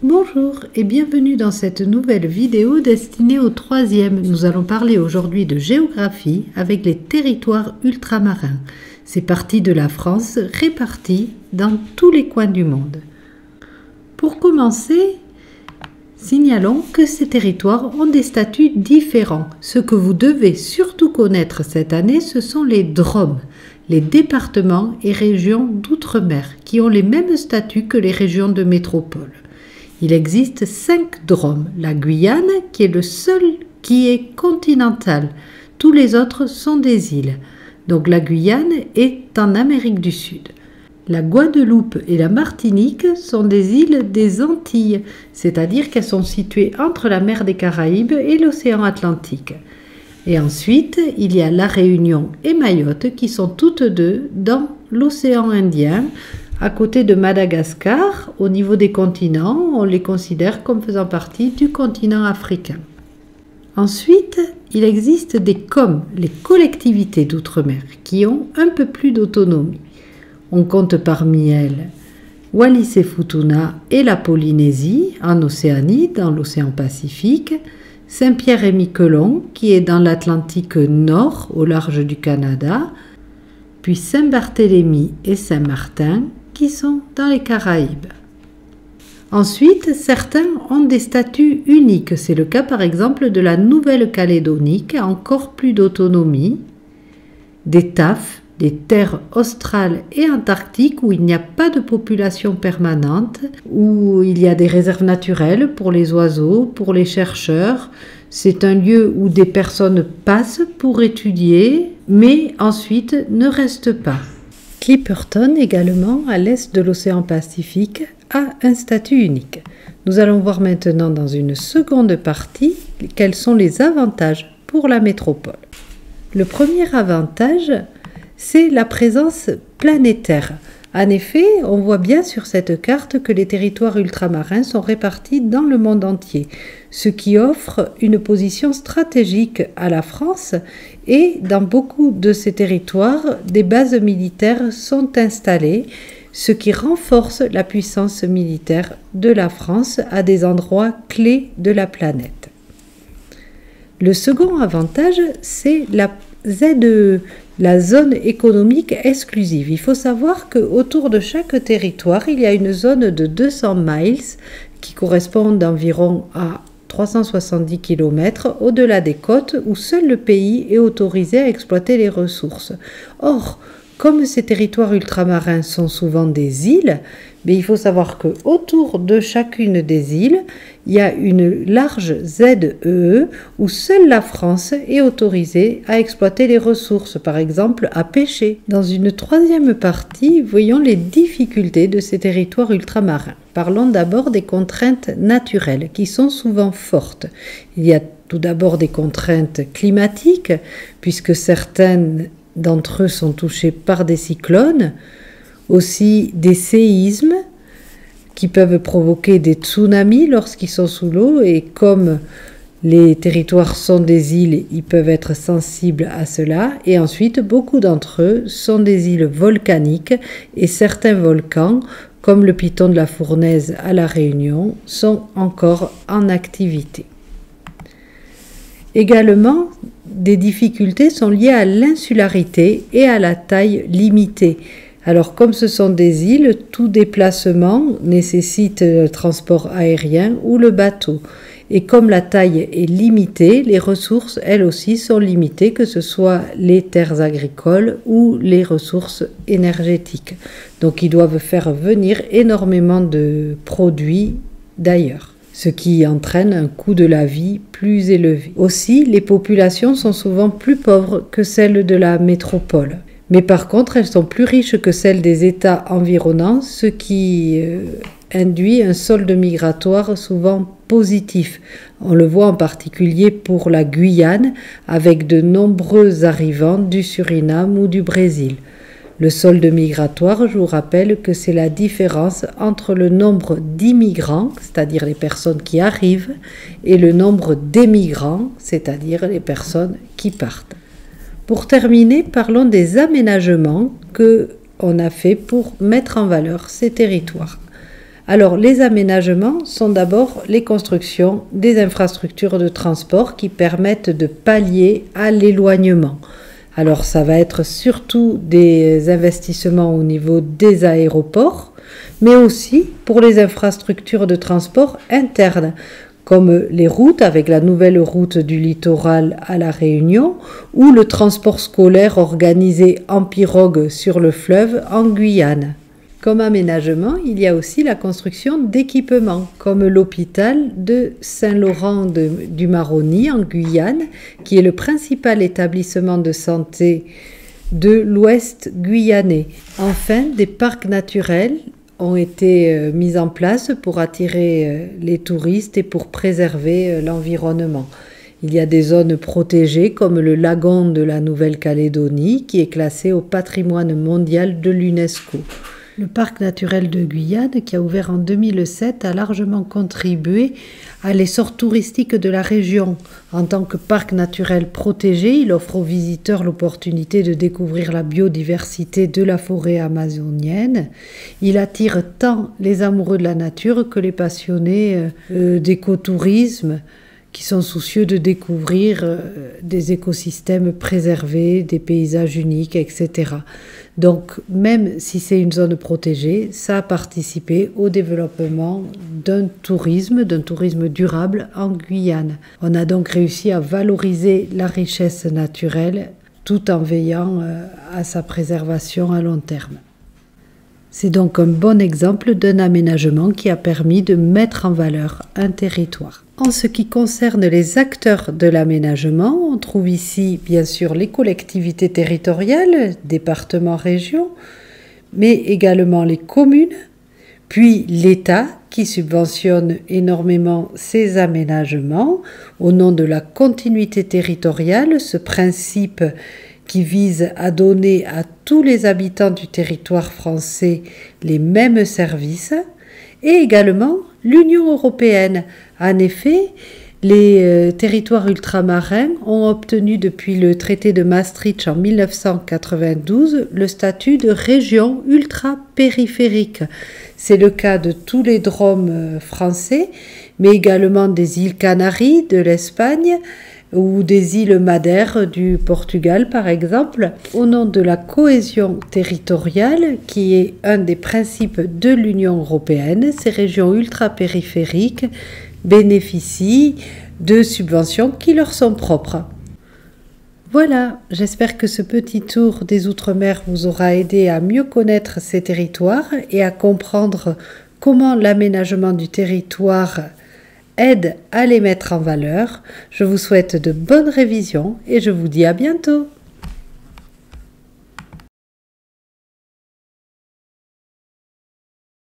Bonjour et bienvenue dans cette nouvelle vidéo destinée au troisième. Nous allons parler aujourd'hui de géographie avec les territoires ultramarins. Ces parties de la France réparties dans tous les coins du monde. Pour commencer, signalons que ces territoires ont des statuts différents. Ce que vous devez surtout connaître cette année, ce sont les DROM, les départements et régions d'outre-mer, qui ont les mêmes statuts que les régions de métropole. Il existe 5 DROM. La Guyane, qui est le seul qui est continental. Tous les autres sont des îles. Donc la Guyane est en Amérique du Sud. La Guadeloupe et la Martinique sont des îles des Antilles, c'est-à-dire qu'elles sont situées entre la mer des Caraïbes et l'océan Atlantique. Et ensuite, il y a la Réunion et Mayotte qui sont toutes deux dans l'océan Indien. À côté de Madagascar, au niveau des continents, on les considère comme faisant partie du continent africain. Ensuite, il existe des COM, les collectivités d'outre-mer, qui ont un peu plus d'autonomie. On compte parmi elles Wallis-et-Futuna et la Polynésie, en Océanie, dans l'océan Pacifique, Saint-Pierre-et-Miquelon, qui est dans l'Atlantique Nord, au large du Canada, puis Saint-Barthélemy et Saint-Martin, qui sont dans les Caraïbes. Ensuite, certains ont des statuts uniques. C'est le cas par exemple de la Nouvelle-Calédonie qui a encore plus d'autonomie, des TAF, des terres australes et antarctiques où il n'y a pas de population permanente, où il y a des réserves naturelles pour les oiseaux, pour les chercheurs. C'est un lieu où des personnes passent pour étudier, mais ensuite ne restent pas. Clipperton, également à l'est de l'océan Pacifique, a un statut unique. Nous allons voir maintenant dans une seconde partie quels sont les avantages pour la métropole. Le premier avantage, c'est la présence planétaire. En effet, on voit bien sur cette carte que les territoires ultramarins sont répartis dans le monde entier, ce qui offre une position stratégique à la France et dans beaucoup de ces territoires, des bases militaires sont installées, ce qui renforce la puissance militaire de la France à des endroits clés de la planète. Le second avantage, c'est la ZEE, la zone économique exclusive. Il faut savoir qu'autour de chaque territoire, il y a une zone de 200 miles qui correspond d'environ à 370 km au-delà des côtes où seul le pays est autorisé à exploiter les ressources. Or, comme ces territoires ultramarins sont souvent des îles, mais il faut savoir qu'autour de chacune des îles, il y a une large ZEE où seule la France est autorisée à exploiter les ressources, par exemple à pêcher. Dans une troisième partie, voyons les difficultés de ces territoires ultramarins. Parlons d'abord des contraintes naturelles qui sont souvent fortes. Il y a tout d'abord des contraintes climatiques, puisque certaines d'entre eux sont touchés par des cyclones, aussi des séismes qui peuvent provoquer des tsunamis lorsqu'ils sont sous l'eau, et comme les territoires sont des îles, ils peuvent être sensibles à cela. Et ensuite, beaucoup d'entre eux sont des îles volcaniques et certains volcans, comme le Piton de la Fournaise à La Réunion, sont encore en activité. Également, des difficultés sont liées à l'insularité et à la taille limitée. Alors, comme ce sont des îles, tout déplacement nécessite le transport aérien ou le bateau. Et comme la taille est limitée, les ressources, elles aussi, sont limitées, que ce soit les terres agricoles ou les ressources énergétiques. Donc, ils doivent faire venir énormément de produits d'ailleurs, ce qui entraîne un coût de la vie plus élevé. Aussi, les populations sont souvent plus pauvres que celles de la métropole. Mais par contre, elles sont plus riches que celles des États environnants, ce qui induit un solde migratoire souvent positif. On le voit en particulier pour la Guyane, avec de nombreux arrivants du Suriname ou du Brésil. Le solde migratoire, je vous rappelle que c'est la différence entre le nombre d'immigrants, c'est-à-dire les personnes qui arrivent, et le nombre d'émigrants, c'est-à-dire les personnes qui partent. Pour terminer, parlons des aménagements qu'on a fait pour mettre en valeur ces territoires. Alors, les aménagements sont d'abord les constructions des infrastructures de transport qui permettent de pallier à l'éloignement. Alors, ça va être surtout des investissements au niveau des aéroports, mais aussi pour les infrastructures de transport internes, comme les routes avec la nouvelle route du littoral à La Réunion ou le transport scolaire organisé en pirogue sur le fleuve en Guyane. Comme aménagement, il y a aussi la construction d'équipements, comme l'hôpital de Saint-Laurent-du-Maroni en Guyane, qui est le principal établissement de santé de l'Ouest guyanais. Enfin, des parcs naturels ont été mis en place pour attirer les touristes et pour préserver l'environnement. Il y a des zones protégées comme le lagon de la Nouvelle-Calédonie qui est classé au patrimoine mondial de l'UNESCO. Le parc naturel de Guyane, qui a ouvert en 2007, a largement contribué à l'essor touristique de la région. En tant que parc naturel protégé, il offre aux visiteurs l'opportunité de découvrir la biodiversité de la forêt amazonienne. Il attire tant les amoureux de la nature que les passionnés d'écotourisme qui sont soucieux de découvrir des écosystèmes préservés, des paysages uniques, etc. Donc, même si c'est une zone protégée, ça a participé au développement d'un tourisme durable en Guyane. On a donc réussi à valoriser la richesse naturelle tout en veillant à sa préservation à long terme. C'est donc un bon exemple d'un aménagement qui a permis de mettre en valeur un territoire. En ce qui concerne les acteurs de l'aménagement, on trouve ici bien sûr les collectivités territoriales, départements, régions, mais également les communes, puis l'État qui subventionne énormément ces aménagements au nom de la continuité territoriale, ce principe qui vise à donner à tous les habitants du territoire français les mêmes services, et également l'Union européenne. En effet, les territoires ultramarins ont obtenu depuis le traité de Maastricht en 1992 le statut de région ultra-périphérique. C'est le cas de tous les DROM français, mais également des îles Canaries de l'Espagne, ou des îles Madère du Portugal par exemple, au nom de la cohésion territoriale qui est un des principes de l'Union européenne. Ces régions ultra-périphériques bénéficient de subventions qui leur sont propres. Voilà, j'espère que ce petit tour des Outre-mer vous aura aidé à mieux connaître ces territoires et à comprendre comment l'aménagement du territoire aide à les mettre en valeur. Je vous souhaite de bonnes révisions et je vous dis à bientôt.